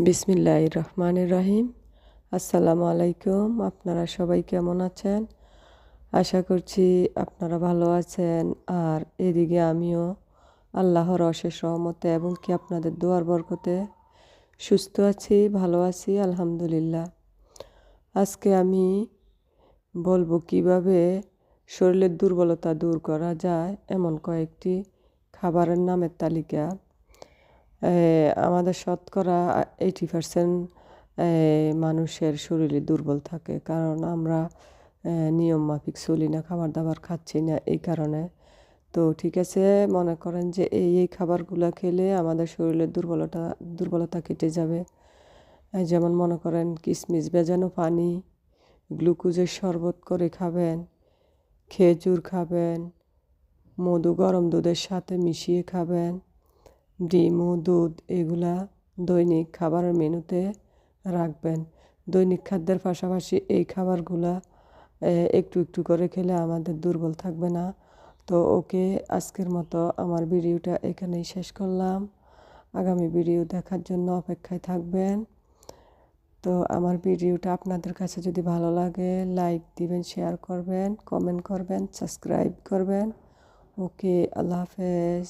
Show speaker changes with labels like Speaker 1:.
Speaker 1: বিসমিল্লাহির রহমানির রহিম। আসসালামু আলাইকুম। আপনারা সবাই কেমন আছেন? আশা করছি আপনারা ভালো আছেন। আর এদিকে আমিও আল্লাহর অশেষ রহমতে এবং কি আপনাদের দোয়ার বরকতে সুস্থ আছি, ভালো আছি, আলহামদুলিল্লাহ। আজকে আমি বলবো কিভাবে শরীরের দুর্বলতা দূর করা যায় এমন কয়েকটি খাবারের নামের তালিকা। আমাদের শতকরা 80% মানুষের শরীরে দুর্বল থাকে, কারণ আমরা নিয়ম মাফিক চলি না, খাবার দাবার খাচ্ছি না এই কারণে। তো ঠিক আছে, মনে করেন যে এই খাবারগুলো খেলে আমাদের শরীরের দুর্বলতা কেটে যাবে। যেমন মনে করেন কিশমিশ ভেজানো পানি, গ্লুকোজের শরবত করে খাবেন, খেজুর খাবেন, মধু গরম দুধের সাথে মিশিয়ে খাবেন, ডিম ও দুধ এগুলা দৈনিক খাবারের মেনুতে রাখবেন। দৈনিক খাদ্যের পাশাপাশি এই খাবারগুলা একটু একটু করে খেলে আমাদের দুর্বল থাকবে না। তো ওকে, আজকের মতো আমার ভিডিওটা এখানেই শেষ করলাম। আগামী ভিডিও দেখার জন্য অপেক্ষায় থাকবেন। তো আমার ভিডিওটা আপনাদের কাছে যদি ভালো লাগে, লাইক দিবেন, শেয়ার করবেন, কমেন্ট করবেন, সাবস্ক্রাইব করবেন। ওকে, আল্লাহ হাফেজ।